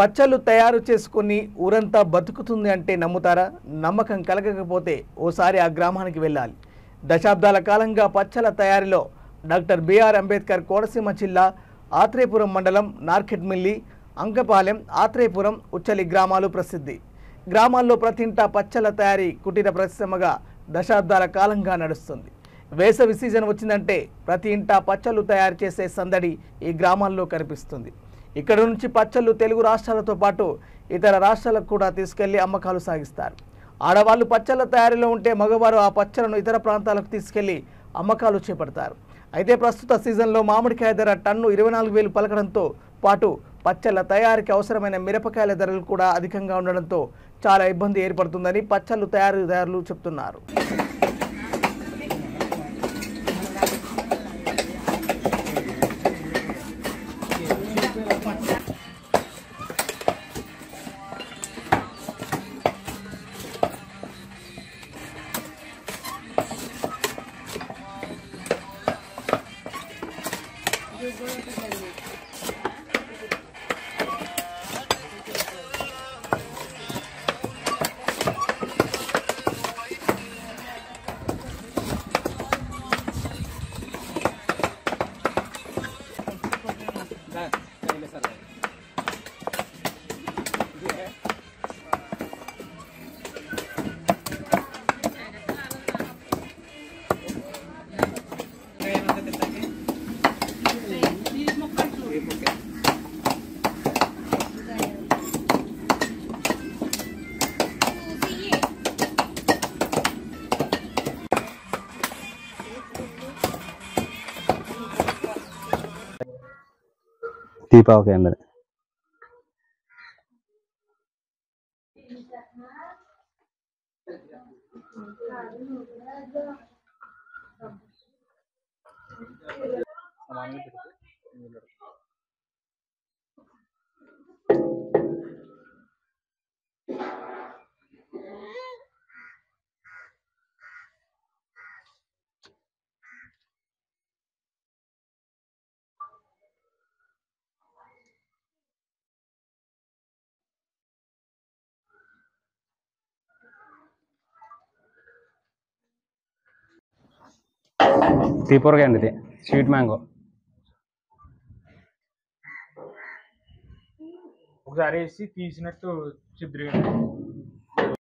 పచ్చళ్ళు తయారు చేసుకుని ఊరంతా బతుకుతుంది అంటే నమ్ముతారా? నమ్మకం కలగకపోతే ఓసారి ఆ గ్రామానికి వెళ్ళాలి. దశాబ్దాల కాలంగా పచ్చళ్ళ తయారీలో డాక్టర్ బిఆర్ అంబేద్కర్ కోనసీమ జిల్లా ఆత్రేయపురం మండలం నార్కెట్మిల్లి, అంకపాలెం, ఆత్రేయపురం, ఉచ్చలి గ్రామాలు ప్రసిద్ధి. గ్రామాల్లో ప్రతి ఇంటా పచ్చళ్ళ తయారీ కుటీర పరిశ్రమగా దశాబ్దాల కాలంగా నడుస్తుంది. వేసవి సీజన్ వచ్చిందంటే ప్రతి ఇంటా పచ్చళ్ళు తయారు చేసే సందడి ఈ గ్రామాల్లో కనిపిస్తుంది. ఇక్కడ నుంచి పచ్చళ్ళు తెలుగు రాష్ట్రాలతో పాటు ఇతర రాష్ట్రాలకు కూడా తీసుకెళ్లి అమ్మకాలు సాగిస్తారు. ఆడవాళ్లు పచ్చళ్ళ తయారీలో ఉంటే మగవారు ఆ పచ్చళ్ళను ఇతర ప్రాంతాలకు తీసుకెళ్లి అమ్మకాలు చేపడతారు. అయితే ప్రస్తుత సీజన్లో మామిడికాయ ధర టన్ను 24,000 పలకడంతో పాటు పచ్చళ్ళ తయారీకి అవసరమైన మిరపకాయల ధరలు కూడా అధికంగా ఉండడంతో చాలా ఇబ్బంది ఏర్పడుతుందని పచ్చళ్ళు తయారీదారులు చెప్తున్నారు. దీపావళి అండి. తీపూరగా అండి, ఇది స్వీట్ మ్యాంగో. ఒకసారి వేసి తీసినట్టు చిద్రి